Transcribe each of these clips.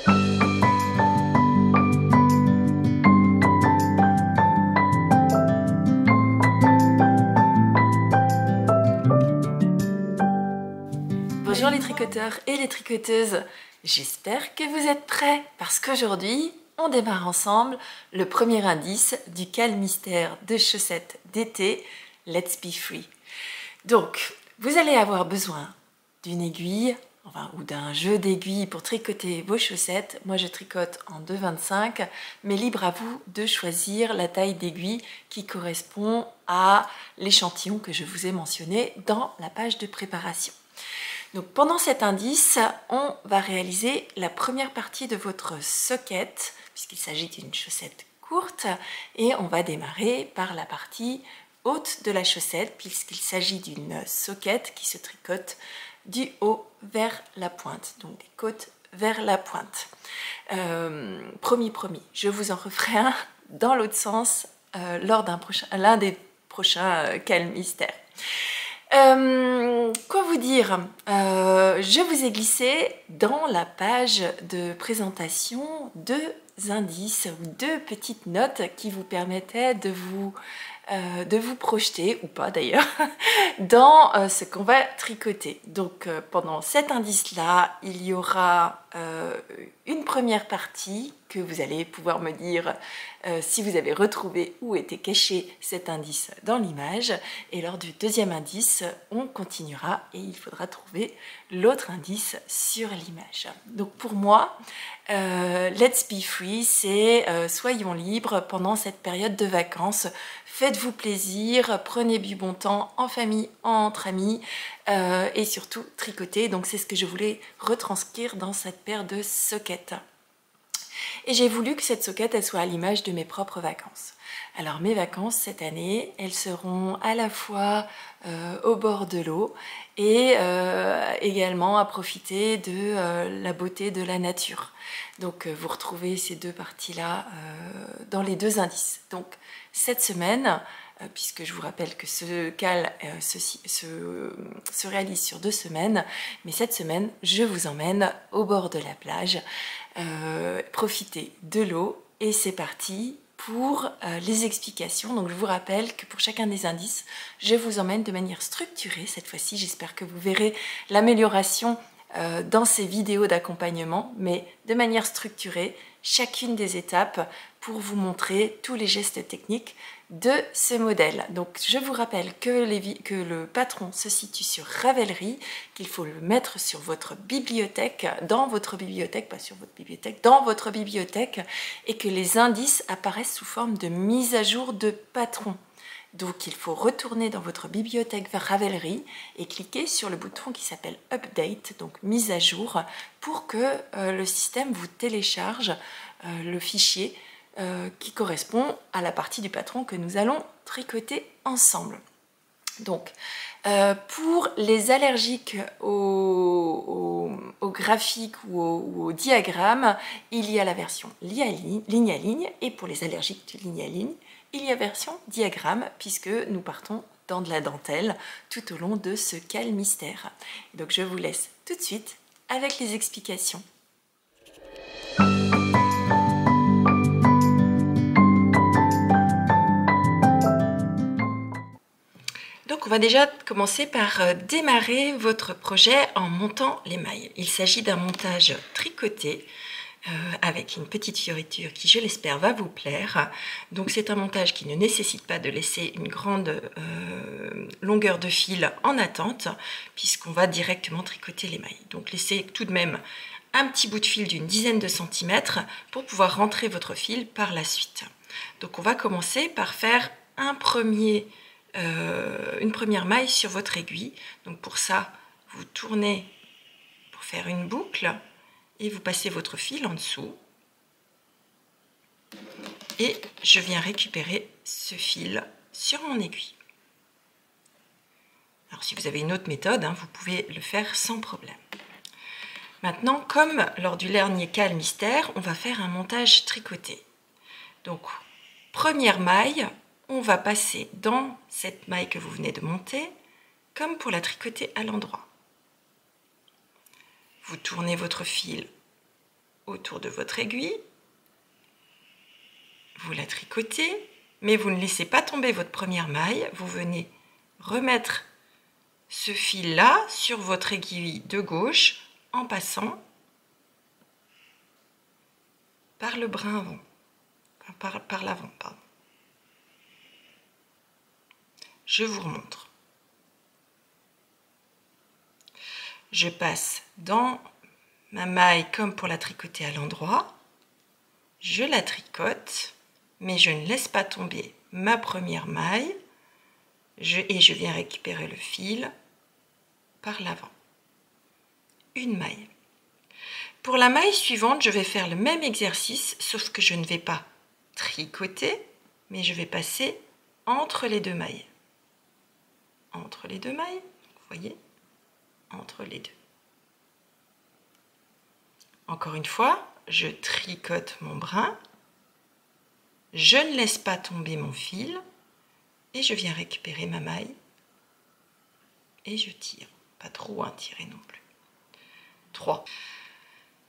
Bonjour les tricoteurs et les tricoteuses, j'espère que vous êtes prêts parce qu'aujourd'hui on démarre ensemble le premier indice du cal mystère de chaussettes d'été Let's Be Free. Donc vous allez avoir besoin d'une aiguille ou d'un jeu d'aiguilles pour tricoter vos chaussettes. Moi je tricote en 2,25 mais libre à vous de choisir la taille d'aiguille qui correspond à l'échantillon que je vous ai mentionné dans la page de préparation. Donc pendant cet indice, on va réaliser la première partie de votre socket, puisqu'il s'agit d'une chaussette courte, et on va démarrer par la partie haute de la chaussette, puisqu'il s'agit d'une socket qui se tricote du haut vers la pointe, donc des côtes vers la pointe. Promis, je vous en referai un dans l'autre sens lors l'un des prochains cal mystères. Quoi vous dire, je vous ai glissé dans la page de présentation deux indices ou deux petites notes qui vous permettaient de vous projeter, ou pas d'ailleurs, dans ce qu'on va tricoter. Donc pendant cet indice-là, il y aura une première partie que vous allez pouvoir me dire si vous avez retrouvé où était caché cet indice dans l'image. Et lors du deuxième indice, on continuera et il faudra trouver l'autre indice sur l'image. Donc pour moi, Let's Be Free, c'est soyons libres pendant cette période de vacances. Faites-vous plaisir, prenez du bon temps en famille, entre amis et surtout tricotez. Donc c'est ce que je voulais retranscrire dans cette paire de sockets. Et j'ai voulu que cette socket elle soit à l'image de mes propres vacances. Alors mes vacances cette année, elles seront à la fois au bord de l'eau et également à profiter de la beauté de la nature. Donc vous retrouvez ces deux parties-là dans les deux indices. Donc cette semaine, puisque je vous rappelle que ce cal se réalise sur 2 semaines, mais cette semaine, je vous emmène au bord de la plage, profiter de l'eau et c'est parti pour les explications. Donc je vous rappelle que pour chacun des indices, je vous emmène de manière structurée. Cette fois-ci, j'espère que vous verrez l'amélioration dans ces vidéos d'accompagnement, mais de manière structurée, chacune des étapes pour vous montrer tous les gestes techniques de ce modèle. Donc je vous rappelle que le patron se situe sur Ravelry, qu'il faut le mettre sur votre bibliothèque, dans votre bibliothèque, pas sur votre bibliothèque, dans votre bibliothèque, et que les indices apparaissent sous forme de mise à jour de patron. Donc il faut retourner dans votre bibliothèque vers Ravelry et cliquer sur le bouton qui s'appelle Update, donc mise à jour, pour que le système vous télécharge le fichier qui correspond à la partie du patron que nous allons tricoter ensemble. Donc pour les allergiques au graphique ou au diagramme, il y a la version ligne à ligne, et pour les allergiques de ligne à ligne, il y a version diagramme, puisque nous partons dans de la dentelle tout au long de ce cal mystère. Donc je vous laisse tout de suite avec les explications. Donc on va déjà commencer par démarrer votre projet en montant les mailles. Il s'agit d'un montage tricoté avec une petite fioriture qui, je l'espère, va vous plaire. Donc c'est un montage qui ne nécessite pas de laisser une grande longueur de fil en attente, puisqu'on va directement tricoter les mailles. Donc laissez tout de même un petit bout de fil d'une dizaine de centimètres pour pouvoir rentrer votre fil par la suite. Donc on va commencer par faire une première maille sur votre aiguille. Donc pour ça, vous tournez pour faire une boucle et vous passez votre fil en dessous. Et je viens récupérer ce fil sur mon aiguille. Alors si vous avez une autre méthode, vous pouvez le faire sans problème. Maintenant, comme lors du dernier cal mystère, on va faire un montage tricoté. Donc, première maille, on va passer dans cette maille que vous venez de monter, comme pour la tricoter à l'endroit. Vous tournez votre fil autour de votre aiguille. Vous la tricotez, mais vous ne laissez pas tomber votre première maille. Vous venez remettre ce fil-là sur votre aiguille de gauche en passant par le brin avant, par l'avant, pardon. Je vous remontre. Je passe dans ma maille comme pour la tricoter à l'endroit. Je la tricote, mais je ne laisse pas tomber ma première maille et je viens récupérer le fil par l'avant. Une maille. Pour la maille suivante, je vais faire le même exercice, sauf que je ne vais pas tricoter, mais je vais passer entre les deux mailles. Entre les deux mailles, vous voyez, entre les deux. Encore une fois, je tricote mon brin, je ne laisse pas tomber mon fil et je viens récupérer ma maille et je tire. Pas trop tirer non plus. 3.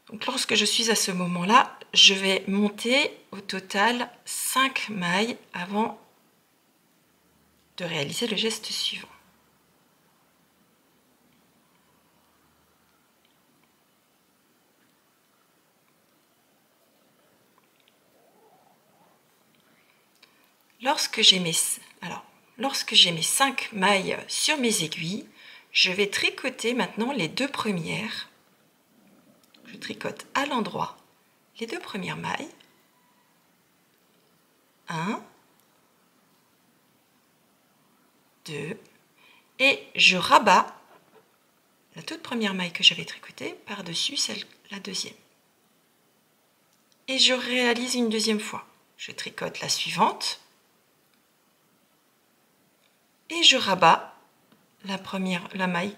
Donc lorsque je suis à ce moment-là, je vais monter au total 5 mailles avant de réaliser le geste suivant. Lorsque j'ai mes 5 mailles sur mes aiguilles, je vais tricoter maintenant les 2 premières. Je tricote à l'endroit les 2 premières mailles. 1, 2, et je rabats la toute première maille que j'avais tricotée par-dessus la deuxième. Et je réalise une deuxième fois. Je tricote la suivante et je rabats la maille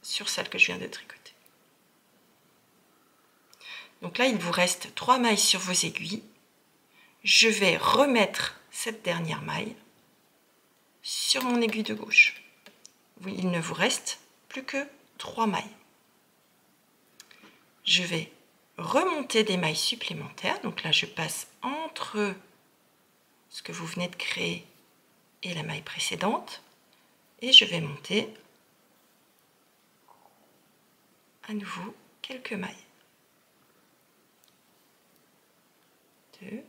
sur celle que je viens de tricoter. Donc là, il vous reste 3 mailles sur vos aiguilles. Je vais remettre cette dernière maille sur mon aiguille de gauche. Oui, il ne vous reste plus que 3 mailles. Je vais remonter des mailles supplémentaires. Donc là, je passe entre ce que vous venez de créer et la maille précédente. Et je vais monter à nouveau quelques mailles. 2,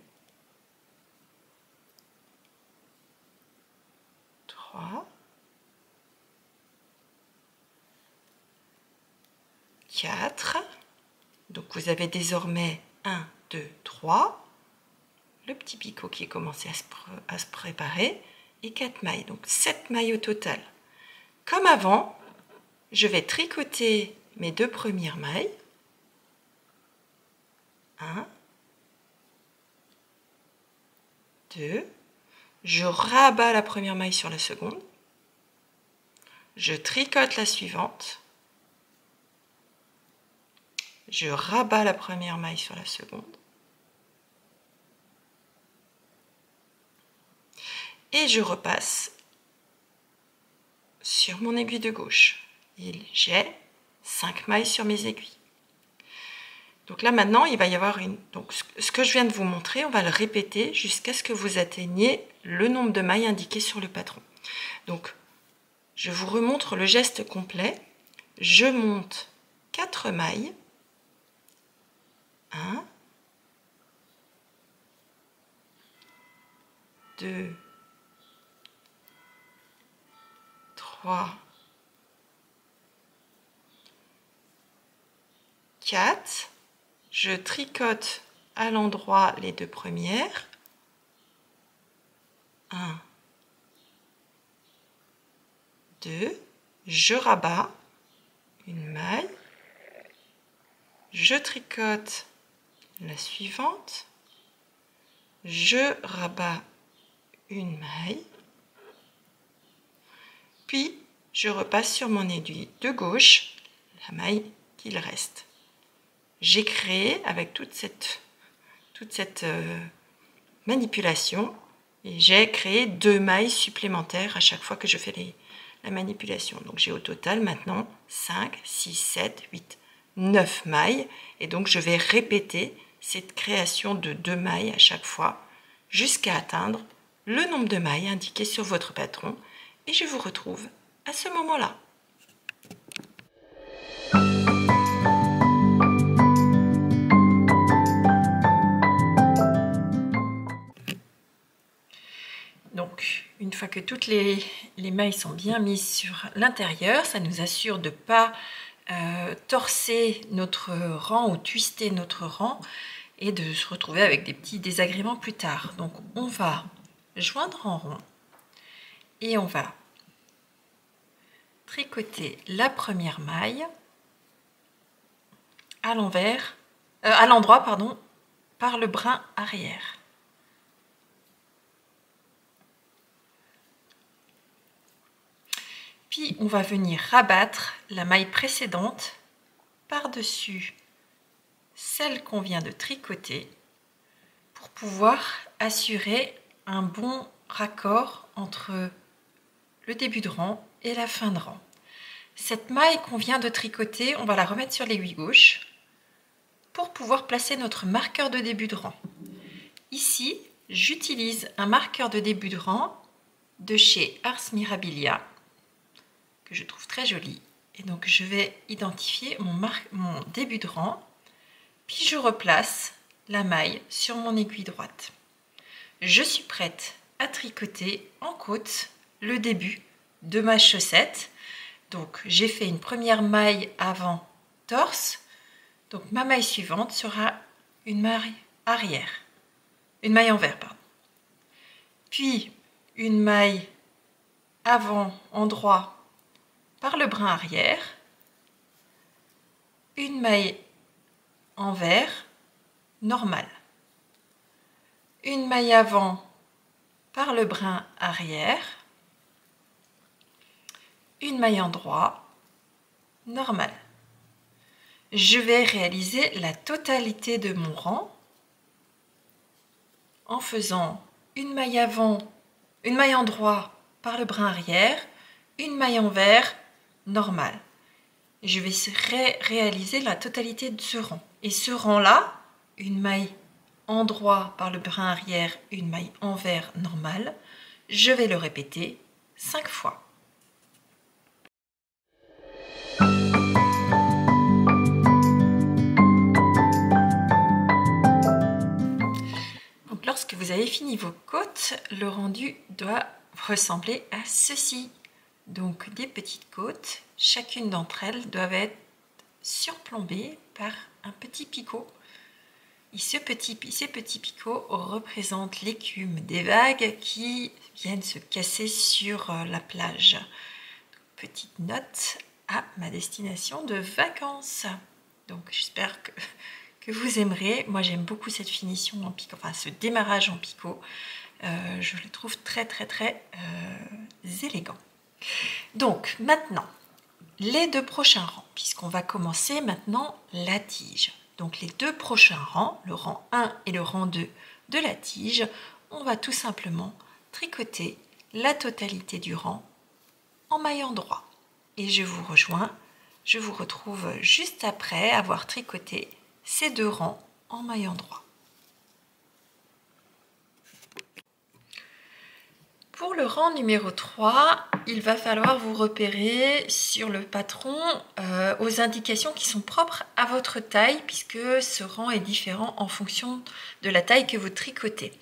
3, 4. Donc vous avez désormais 1, 2, 3. Le petit picot qui est commencé à se préparer. Et 4 mailles. Donc 7 mailles au total. Comme avant, je vais tricoter mes 2 premières mailles. 1, 2. Je rabats la première maille sur la seconde. Je tricote la suivante. Je rabats la première maille sur la seconde. Et je repasse sur mon aiguille de gauche. Et j'ai 5 mailles sur mes aiguilles. Donc là maintenant, il va y avoir donc ce que je viens de vous montrer, on va le répéter jusqu'à ce que vous atteigniez le nombre de mailles indiqué sur le patron. Donc, je vous remontre le geste complet. Je monte 4 mailles. 1, 2, 3, 4. Je tricote à l'endroit les 2 premières. 1, 2. Je rabats une maille. Je tricote la suivante. Je rabats une maille. Puis, je repasse sur mon aiguille de gauche la maille qu'il reste. J'ai créé avec toute cette manipulation et j'ai créé 2 mailles supplémentaires à chaque fois que je fais la manipulation. Donc j'ai au total maintenant 5, 6, 7, 8, 9 mailles et donc je vais répéter cette création de 2 mailles à chaque fois jusqu'à atteindre le nombre de mailles indiqué sur votre patron et je vous retrouve à ce moment-là. Donc, une fois que toutes les mailles sont bien mises sur l'intérieur, ça nous assure de ne pas torser notre rang ou twister notre rang et de se retrouver avec des petits désagréments plus tard. Donc, on va joindre en rond et on va tricoter la première maille à l'envers, à l'endroit, pardon, par le brin arrière. Puis on va venir rabattre la maille précédente par-dessus celle qu'on vient de tricoter pour pouvoir assurer un bon raccord entre le début de rang et la fin de rang. Cette maille qu'on vient de tricoter, on va la remettre sur l'aiguille gauche pour pouvoir placer notre marqueur de début de rang. Ici, j'utilise un marqueur de début de rang de chez Ars Mirabilia que je trouve très joli. Et donc je vais identifier mon début de rang, puis je replace la maille sur mon aiguille droite. Je suis prête à tricoter en côte le début de ma chaussette. Donc j'ai fait une première maille avant torse, donc ma maille suivante sera une maille arrière, une maille envers, pardon. Puis une maille avant endroit par le brin arrière, une maille envers normale, une maille avant par le brin arrière, une maille endroit normale. Je vais réaliser la totalité de mon rang en faisant une maille avant, une maille endroit par le brin arrière, une maille envers normale. Je vais réaliser la totalité de ce rang. Et ce rang-là, une maille endroit par le brin arrière, une maille envers normale, je vais le répéter 5 fois. Donc lorsque vous avez fini vos côtes, le rendu doit ressembler à ceci. Donc des petites côtes, chacune d'entre elles doivent être surplombées par un petit picot. Et ces petits picots représentent l'écume des vagues qui viennent se casser sur la plage. Donc, petite note à ma destination de vacances. Donc j'espère que vous aimerez. Moi j'aime beaucoup cette finition en picot, enfin ce démarrage en picot. Je le trouve très élégant. Donc maintenant, les 2 prochains rangs, puisqu'on va commencer maintenant la tige. Donc les 2 prochains rangs, le rang 1 et le rang 2 de la tige, on va tout simplement tricoter la totalité du rang en maille endroit. Et je vous rejoins, je vous retrouve juste après avoir tricoté ces 2 rangs en maille endroit. Pour le rang numéro 3, il va falloir vous repérer sur le patron aux indications qui sont propres à votre taille, puisque ce rang est différent en fonction de la taille que vous tricotez.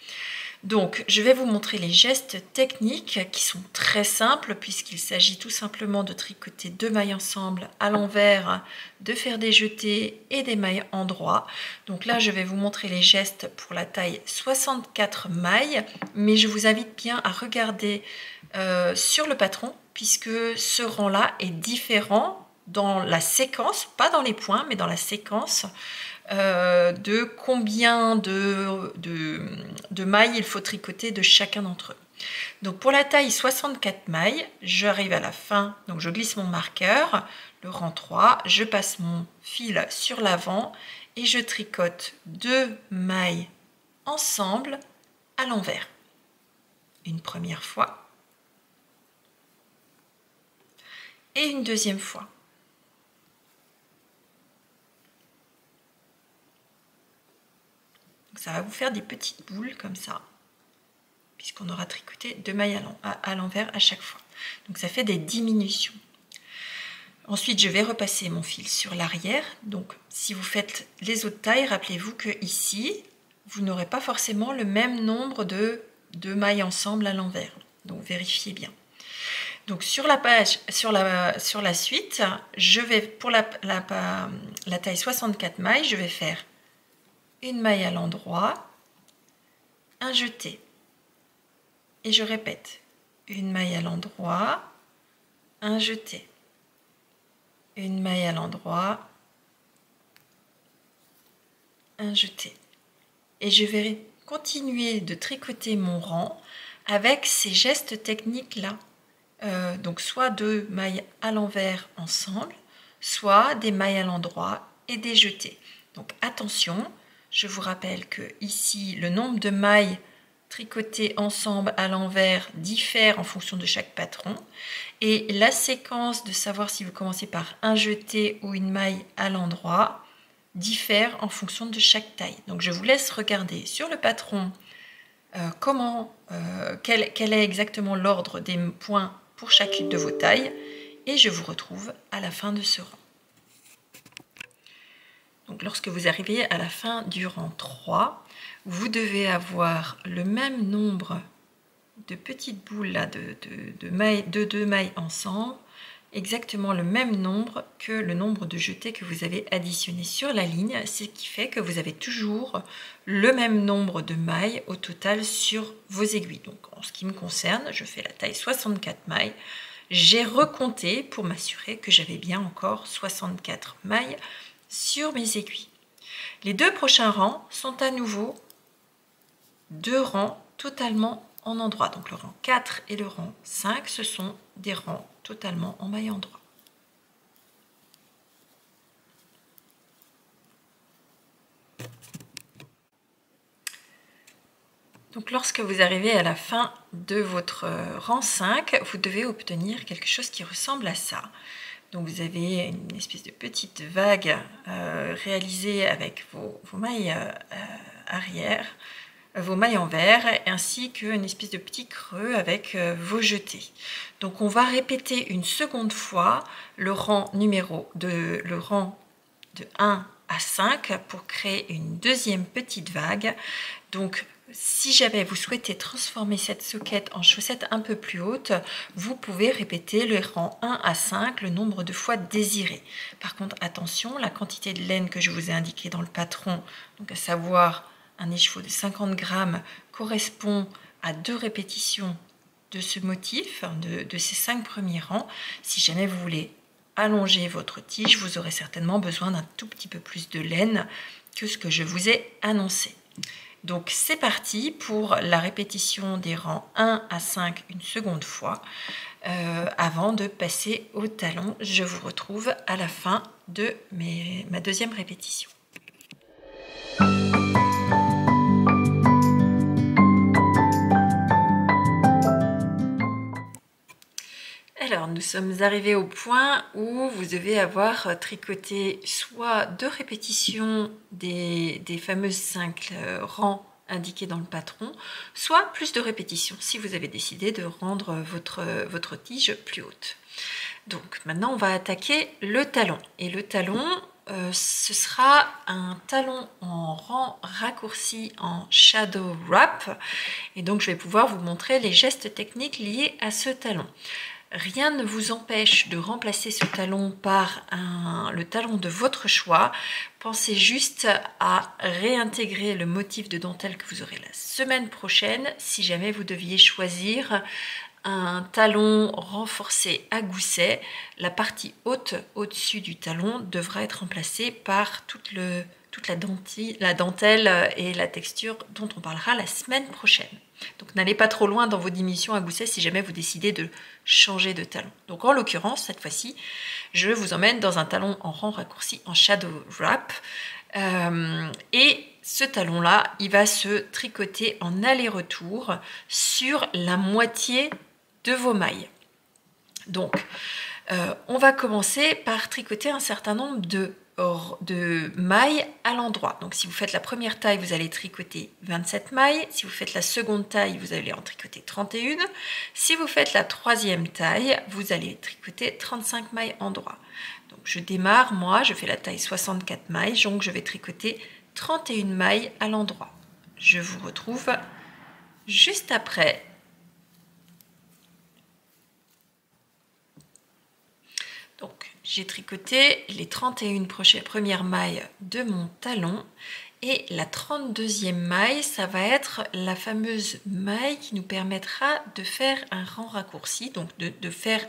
Donc, je vais vous montrer les gestes techniques qui sont très simples, puisqu'il s'agit tout simplement de tricoter 2 mailles ensemble à l'envers, de faire des jetés et des mailles endroit. Donc là, je vais vous montrer les gestes pour la taille 64 mailles, mais je vous invite bien à regarder sur le patron, puisque ce rang-là est différent dans la séquence, pas dans les points, mais dans la séquence de combien de mailles il faut tricoter de chacun d'entre eux. Donc pour la taille 64 mailles, j'arrive à la fin, donc je glisse mon marqueur, le rang 3, je passe mon fil sur l'avant et je tricote 2 mailles ensemble à l'envers. Une première fois et une deuxième fois. Donc ça va vous faire des petites boules comme ça, puisqu'on aura tricoté 2 mailles à l'envers à chaque fois. Donc ça fait des diminutions. Ensuite, je vais repasser mon fil sur l'arrière. Donc si vous faites les autres tailles, rappelez-vous que ici, vous n'aurez pas forcément le même nombre de mailles ensemble à l'envers. Donc vérifiez bien. Donc sur la page, sur la suite, je vais pour la taille 64 mailles, je vais faire une maille à l'endroit, un jeté. Et je répète, une maille à l'endroit, un jeté. Une maille à l'endroit, un jeté. Et je vais continuer de tricoter mon rang avec ces gestes techniques-là. Donc soit 2 mailles à l'envers ensemble, soit des mailles à l'endroit et des jetés. Donc attention, je vous rappelle que ici le nombre de mailles tricotées ensemble à l'envers diffère en fonction de chaque patron, et la séquence de savoir si vous commencez par un jeté ou une maille à l'endroit diffère en fonction de chaque taille. Donc je vous laisse regarder sur le patron quel est exactement l'ordre des points pour chacune de vos tailles, et je vous retrouve à la fin de ce rang. Donc lorsque vous arrivez à la fin du rang 3, vous devez avoir le même nombre de petites boules là, de 2 mailles ensemble, exactement le même nombre que le nombre de jetés que vous avez additionné sur la ligne, ce qui fait que vous avez toujours le même nombre de mailles au total sur vos aiguilles. Donc en ce qui me concerne, je fais la taille 64 mailles, j'ai recompté pour m'assurer que j'avais bien encore 64 mailles sur mes aiguilles. Les 2 prochains rangs sont à nouveau 2 rangs totalement en endroit. Donc le rang 4 et le rang 5, ce sont des rangs totalement en maille endroit. Donc lorsque vous arrivez à la fin de votre rang 5, vous devez obtenir quelque chose qui ressemble à ça. Donc vous avez une espèce de petite vague réalisée avec vos mailles arrière, vos mailles envers, ainsi qu'une espèce de petit creux avec vos jetés. Donc on va répéter une seconde fois le rang de 1 à 5 pour créer une deuxième petite vague. Donc si jamais vous souhaitez transformer cette soquette en chaussette un peu plus haute, vous pouvez répéter le rang 1 à 5 le nombre de fois désiré. Par contre, attention, la quantité de laine que je vous ai indiquée dans le patron, donc à savoir un écheveau de 50 grammes, correspond à 2 répétitions de ce motif, de ces 5 premiers rangs. Si jamais vous voulez allonger votre tige, vous aurez certainement besoin d'un tout petit peu plus de laine que ce que je vous ai annoncé. Donc c'est parti pour la répétition des rangs 1 à 5 une seconde fois. Avant de passer au talon, je vous retrouve à la fin de ma deuxième répétition. Alors, nous sommes arrivés au point où vous devez avoir tricoté soit 2 répétitions des fameuses 5 rangs indiqués dans le patron, soit plus de répétitions si vous avez décidé de rendre votre tige plus haute. Donc maintenant, on va attaquer le talon. Et le talon, ce sera un talon en rang raccourci en shadow wrap. Et donc, je vais pouvoir vous montrer les gestes techniques liés à ce talon. Rien ne vous empêche de remplacer ce talon par le talon de votre choix. Pensez juste à réintégrer le motif de dentelle que vous aurez la semaine prochaine si jamais vous deviez choisir un talon renforcé à gousset. La partie haute au-dessus du talon devra être remplacée par toute la dentelle et la texture dont on parlera la semaine prochaine. Donc n'allez pas trop loin dans vos diminutions à gousset si jamais vous décidez de changer de talon. Donc en l'occurrence, cette fois-ci, je vous emmène dans un talon en rang raccourci en shadow wrap. Et ce talon-là, il va se tricoter en aller-retour sur la moitié de vos mailles. Donc, on va commencer par tricoter un certain nombre de de mailles à l'endroit. Donc si vous faites la première taille, vous allez tricoter 27 mailles. Si vous faites la seconde taille, vous allez en tricoter 31. Si vous faites la troisième taille, vous allez tricoter 35 mailles endroit. Donc je démarre, moi, je fais la taille 64 mailles, donc je vais tricoter 31 mailles à l'endroit. Je vous retrouve juste après. Donc, j'ai tricoté les 31 premières mailles de mon talon et la 32e maille, ça va être la fameuse maille qui nous permettra de faire un rang raccourci, donc de faire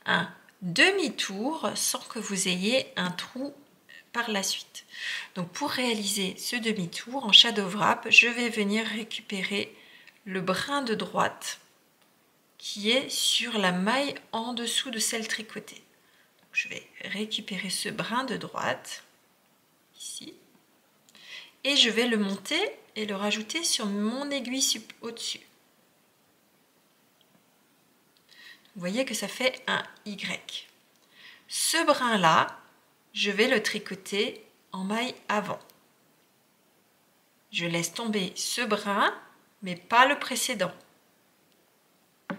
un demi-tour sans que vous ayez un trou par la suite. Donc, pour réaliser ce demi-tour en shadow wrap, je vais venir récupérer le brin de droite qui est sur la maille en dessous de celle tricotée. Je vais récupérer ce brin de droite, ici, et je vais le monter et le rajouter sur mon aiguille au-dessus. Vous voyez que ça fait un Y. Ce brin-là, je vais le tricoter en maille avant. Je laisse tomber ce brin, mais pas le précédent. Donc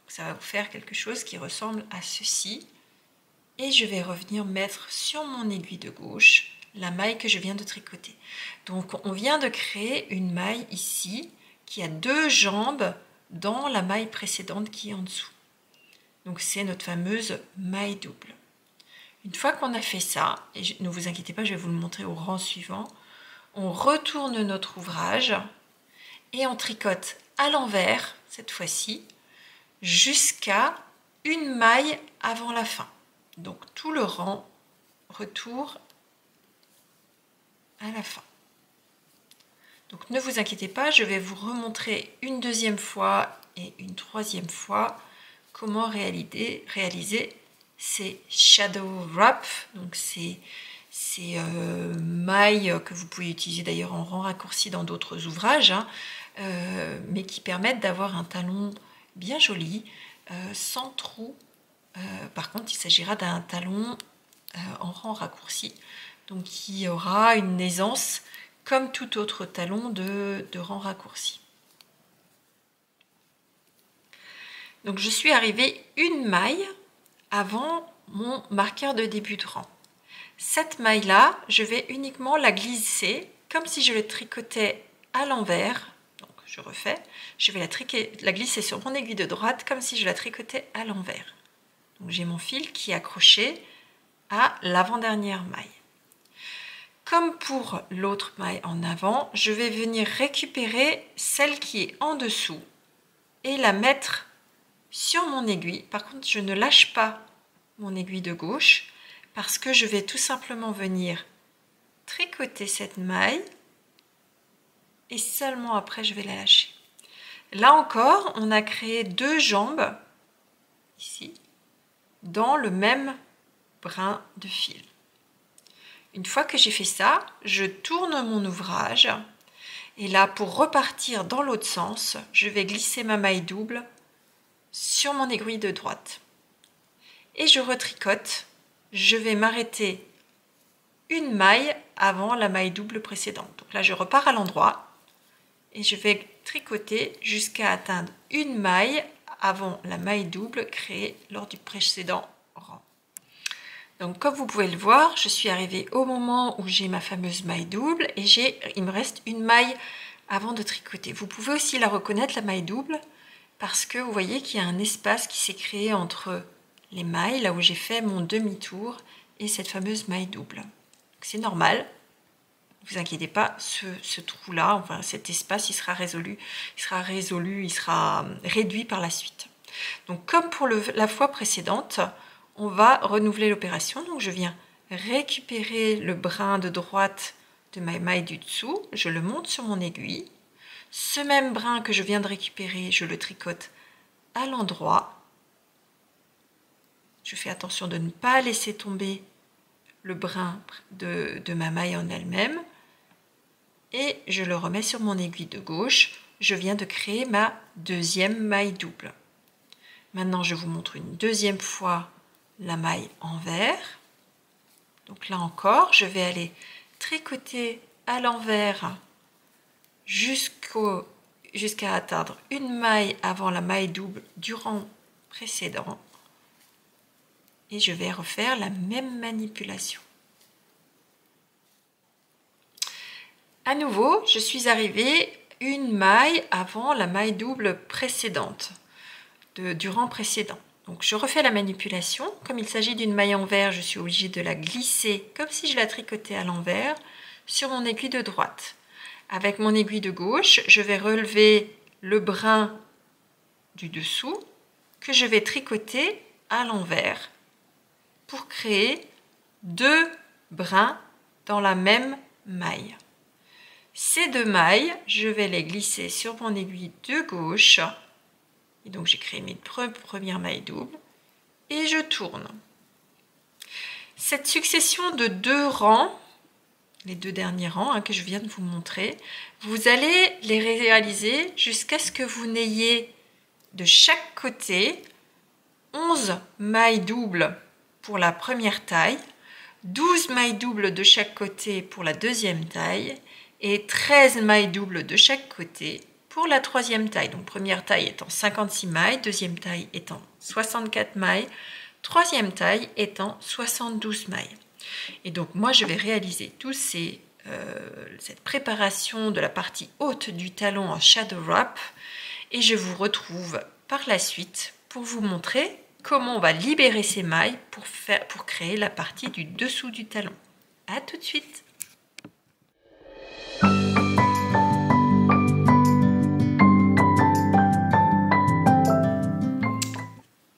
ça va vous faire quelque chose qui ressemble à ceci. Et je vais revenir mettre sur mon aiguille de gauche la maille que je viens de tricoter. Donc on vient de créer une maille ici qui a deux jambes dans la maille précédente qui est en dessous. Donc c'est notre fameuse maille double. Une fois qu'on a fait ça, et ne vous inquiétez pas, je vais vous le montrer au rang suivant, on retourne notre ouvrage et on tricote à l'envers cette fois-ci jusqu'à une maille avant la fin. Donc tout le rang retour à la fin. Donc ne vous inquiétez pas, je vais vous remontrer une deuxième fois et une troisième fois comment réaliser ces shadow wrap, donc ces mailles que vous pouvez utiliser d'ailleurs en rang raccourci dans d'autres ouvrages, hein, mais qui permettent d'avoir un talon bien joli, sans trou. Par contre, il s'agira d'un talon en rang raccourci, donc qui aura une aisance comme tout autre talon de rang raccourci. Donc je suis arrivée une maille avant mon marqueur de début de rang. Cette maille-là, je vais uniquement la glisser comme si je le tricotais à l'envers. Donc je refais, je vais la glisser sur mon aiguille de droite comme si je la tricotais à l'envers. Donc j'ai mon fil qui est accroché à l'avant-dernière maille. Comme pour l'autre maille en avant, je vais venir récupérer celle qui est en dessous et la mettre sur mon aiguille. Par contre, je ne lâche pas mon aiguille de gauche parce que je vais tout simplement venir tricoter cette maille et seulement après je vais la lâcher. Là encore, on a créé deux jambes ici dans le même brin de fil. Une fois que j'ai fait ça, je tourne mon ouvrage et là, pour repartir dans l'autre sens, je vais glisser ma maille double sur mon aiguille de droite et je retricote. Je vais m'arrêter une maille avant la maille double précédente. Donc là, je repars à l'endroit et je vais tricoter jusqu'à atteindre une maille avant la maille double créée lors du précédent rang. Donc comme vous pouvez le voir, je suis arrivée au moment où j'ai ma fameuse maille double et il me reste une maille avant de tricoter. Vous pouvez aussi la reconnaître, la maille double, parce que vous voyez qu'il y a un espace qui s'est créé entre les mailles, là où j'ai fait mon demi-tour, et cette fameuse maille double. C'est normal, ne vous inquiétez pas, ce trou-là, enfin cet espace, il sera réduit par la suite. Donc comme pour la fois précédente, on va renouveler l'opération. Donc je viens récupérer le brin de droite de ma maille du dessous, je le monte sur mon aiguille. Ce même brin que je viens de récupérer, je le tricote à l'endroit. Je fais attention de ne pas laisser tomber le brin de ma maille en elle-même. Et je le remets sur mon aiguille de gauche. Je viens de créer ma deuxième maille double. Maintenant, je vous montre une deuxième fois la maille envers. Donc là encore, je vais aller tricoter à l'envers jusqu'à atteindre une maille avant la maille double du rang précédent. Et je vais refaire la même manipulation. À nouveau, je suis arrivée une maille avant la maille double précédente du rang précédent. Donc je refais la manipulation. Comme il s'agit d'une maille envers, je suis obligée de la glisser comme si je la tricotais à l'envers sur mon aiguille de droite. Avec mon aiguille de gauche, je vais relever le brin du dessous que je vais tricoter à l'envers pour créer 2 brins dans la même maille. Ces 2 mailles, je vais les glisser sur mon aiguille de gauche. Et donc j'ai créé mes premières mailles doubles et je tourne. Cette succession de 2 rangs, les 2 derniers rangs que je viens de vous montrer, vous allez les réaliser jusqu'à ce que vous n'ayez de chaque côté 11 mailles doubles pour la première taille, 12 mailles doubles de chaque côté pour la deuxième taille et 13 mailles doubles de chaque côté pour la troisième taille. Donc première taille étant 56 mailles, deuxième taille étant 64 mailles, troisième taille étant 72 mailles. Et donc moi je vais réaliser cette préparation de la partie haute du talon en shadow wrap et je vous retrouve par la suite pour vous montrer comment on va libérer ces mailles pour créer la partie du dessous du talon. À tout de suite.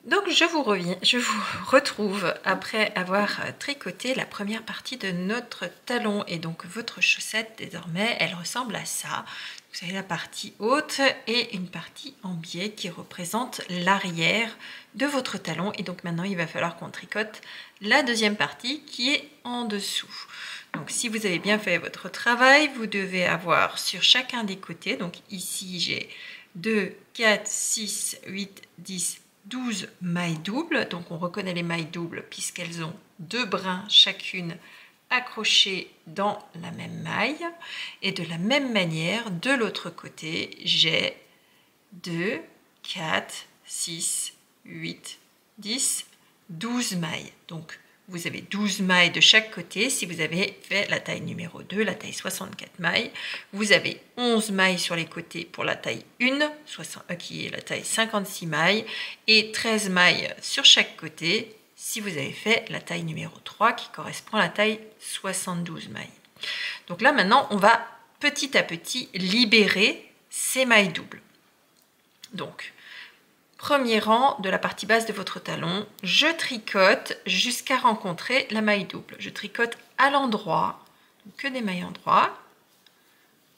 Donc je vous retrouve après avoir tricoté la première partie de notre talon et donc votre chaussette désormais elle ressemble à ça. Vous avez la partie haute et une partie en biais qui représente l'arrière de votre talon et donc maintenant il va falloir qu'on tricote la deuxième partie qui est en dessous. Donc si vous avez bien fait votre travail, vous devez avoir sur chacun des côtés, donc ici j'ai 2, 4, 6, 8, 10, 12 mailles doubles, donc on reconnaît les mailles doubles puisqu'elles ont 2 brins chacune accrochés dans la même maille et de la même manière de l'autre côté j'ai 2, 4, 6, 8, 10, 12 mailles. Donc vous avez 12 mailles de chaque côté. Si vous avez fait la taille numéro 2, la taille 64 mailles, vous avez 11 mailles sur les côtés pour la taille 1, qui est la taille 56 mailles, et 13 mailles sur chaque côté si vous avez fait la taille numéro 3 qui correspond à la taille 72 mailles. Donc là maintenant on va petit à petit libérer ces mailles doubles. Donc premier rang de la partie basse de votre talon, je tricote jusqu'à rencontrer la maille double. Je tricote à l'endroit, que des mailles endroit.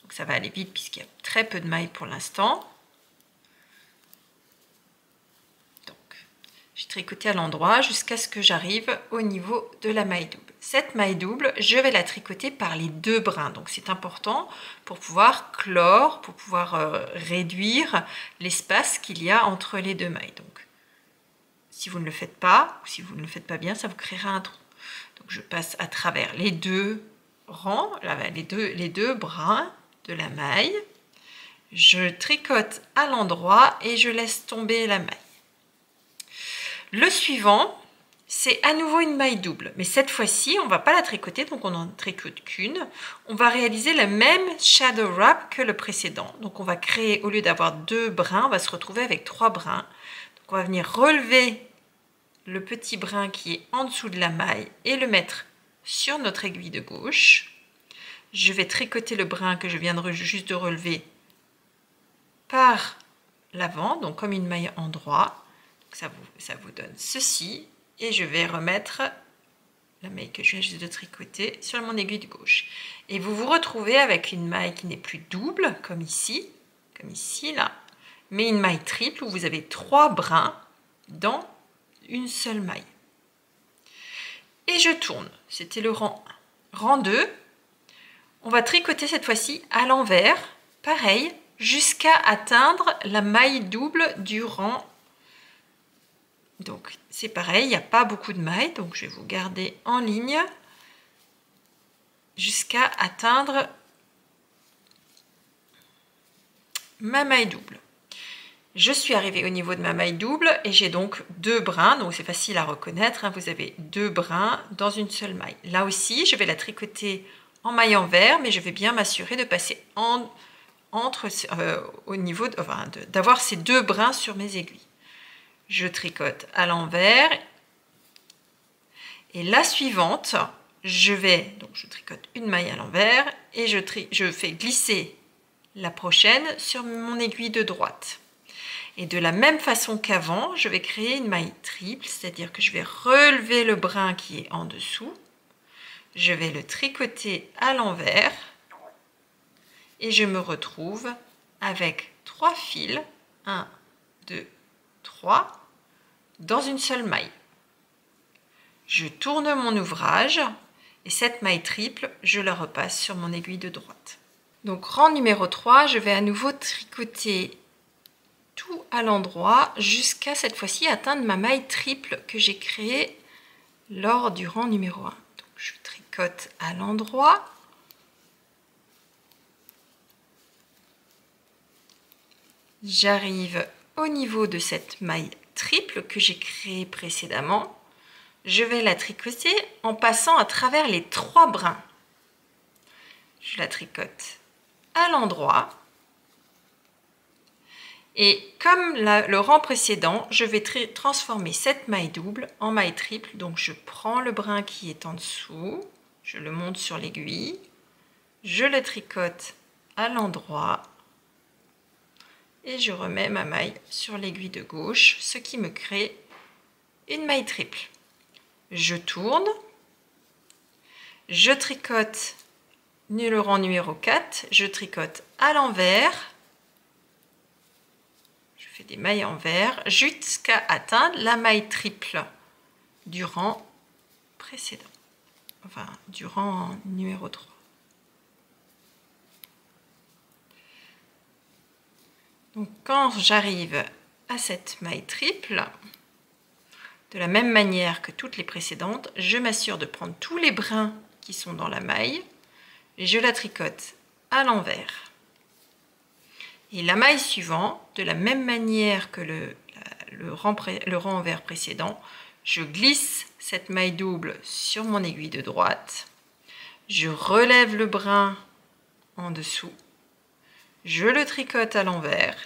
Donc ça va aller vite puisqu'il y a très peu de mailles pour l'instant. J'ai tricoté à l'endroit jusqu'à ce que j'arrive au niveau de la maille double. Cette maille double, je vais la tricoter par les 2 brins. Donc c'est important pour pouvoir clore, pour pouvoir réduire l'espace qu'il y a entre les 2 mailles. Donc si vous ne le faites pas, ou si vous ne le faites pas bien, ça vous créera un trou. Donc je passe à travers les 2 rangs, les deux brins de la maille. Je tricote à l'endroit et je laisse tomber la maille. Le suivant, c'est à nouveau une maille double, mais cette fois-ci, on ne va pas la tricoter, donc on n'en tricote qu'une. On va réaliser le même shadow wrap que le précédent. Donc on va créer, au lieu d'avoir 2 brins, on va se retrouver avec 3 brins. Donc on va venir relever le petit brin qui est en dessous de la maille et le mettre sur notre aiguille de gauche. Je vais tricoter le brin que je viens juste de relever par l'avant, donc comme une maille en droit. Ça vous donne ceci et je vais remettre la maille que je viens juste de tricoter sur mon aiguille de gauche et vous vous retrouvez avec une maille qui n'est plus double comme ici là, mais une maille triple où vous avez 3 brins dans une seule maille et je tourne. C'était le rang 1. Rang 2, on va tricoter cette fois-ci à l'envers, pareil, jusqu'à atteindre la maille double du rang. Donc c'est pareil, il n'y a pas beaucoup de mailles, donc je vais vous garder en ligne jusqu'à atteindre ma maille double. Je suis arrivée au niveau de ma maille double et j'ai donc 2 brins, donc c'est facile à reconnaître, hein, vous avez 2 brins dans une seule maille. Là aussi, je vais la tricoter en maille envers, mais je vais bien m'assurer de passer au niveau d'avoir ces 2 brins sur mes aiguilles. Je tricote à l'envers et la suivante, je tricote une maille à l'envers et je fais glisser la prochaine sur mon aiguille de droite. Et de la même façon qu'avant, je vais créer une maille triple, c'est-à-dire que je vais relever le brin qui est en dessous, je vais le tricoter à l'envers et je me retrouve avec 3 fils, 1, 2, 3, dans une seule maille. Je tourne mon ouvrage et cette maille triple, je la repasse sur mon aiguille de droite. Donc rang numéro 3, je vais à nouveau tricoter tout à l'endroit jusqu'à cette fois-ci atteindre ma maille triple que j'ai créée lors du rang numéro 1. Donc je tricote à l'endroit. J'arrive au niveau de cette maille triple que j'ai créée précédemment. Je vais la tricoter en passant à travers les 3 brins. Je la tricote à l'endroit. Et comme le rang précédent, je vais transformer cette maille double en maille triple. Donc je prends le brin qui est en dessous, je le monte sur l'aiguille, je le tricote à l'endroit et je remets ma maille sur l'aiguille de gauche, ce qui me crée une maille triple. Je tourne, je tricote le rang numéro 4, je tricote à l'envers, je fais des mailles envers jusqu'à atteindre la maille triple du rang précédent, enfin du rang numéro 3. Donc quand j'arrive à cette maille triple, de la même manière que toutes les précédentes, je m'assure de prendre tous les brins qui sont dans la maille et je la tricote à l'envers. Et la maille suivante, de la même manière que le rang envers précédent, je glisse cette maille double sur mon aiguille de droite, je relève le brin en dessous, je le tricote à l'envers,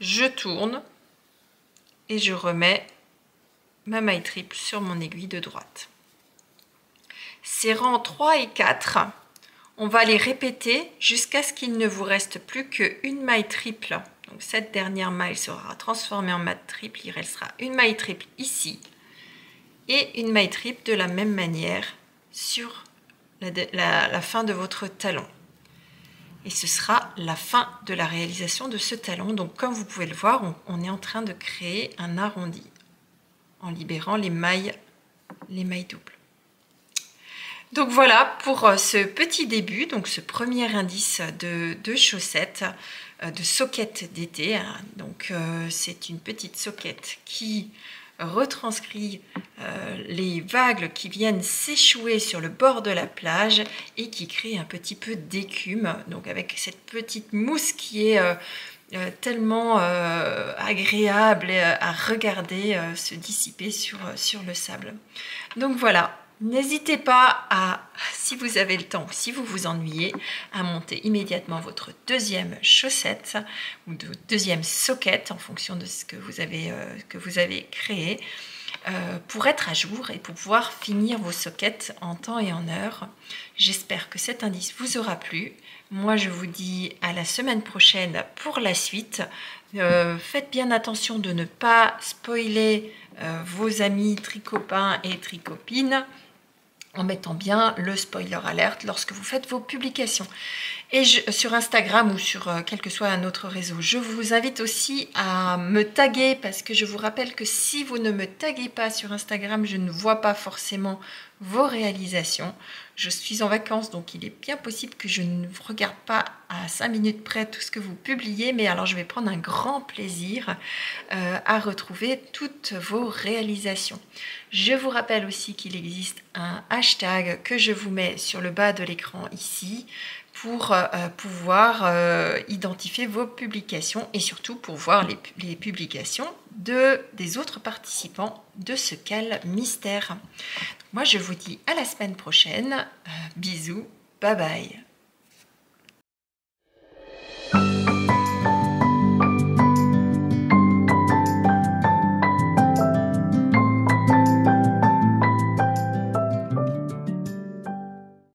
je tourne et je remets ma maille triple sur mon aiguille de droite. Ces rangs 3 et 4, on va les répéter jusqu'à ce qu'il ne vous reste plus qu'une maille triple. Donc cette dernière maille sera transformée en maille triple, il restera une maille triple ici et une maille triple de la même manière sur la fin de votre talon. Et ce sera la fin de la réalisation de ce talon. Donc comme vous pouvez le voir, on est en train de créer un arrondi en libérant les mailles doubles. Donc voilà pour ce petit début, donc ce premier indice de chaussettes, de soquettes d'été. Donc c'est une petite soquette qui retranscrit les vagues qui viennent s'échouer sur le bord de la plage et qui crée un petit peu d'écume, donc avec cette petite mousse qui est tellement agréable à regarder se dissiper sur le sable. Donc voilà. N'hésitez pas à, si vous avez le temps, si vous vous ennuyez, à monter immédiatement votre deuxième chaussette ou deuxième soquette en fonction de ce que vous avez créé pour être à jour et pour pouvoir finir vos soquettes en temps et en heure. J'espère que cet indice vous aura plu. Moi, je vous dis à la semaine prochaine pour la suite. Faites bien attention de ne pas spoiler vos amis tricopains et tricopines en mettant bien le spoiler alert lorsque vous faites vos publications. Et sur Instagram ou sur quel que soit un autre réseau, je vous invite aussi à me taguer parce que je vous rappelle que si vous ne me taguez pas sur Instagram, je ne vois pas forcément vos réalisations. Je suis en vacances, donc il est bien possible que je ne regarde pas à 5 minutes près tout ce que vous publiez, mais alors je vais prendre un grand plaisir à retrouver toutes vos réalisations. Je vous rappelle aussi qu'il existe un hashtag que je vous mets sur le bas de l'écran ici pour pouvoir identifier vos publications et surtout pour voir les publications des autres participants de ce Cal Mystère. Moi, je vous dis à la semaine prochaine. Bisous, bye bye.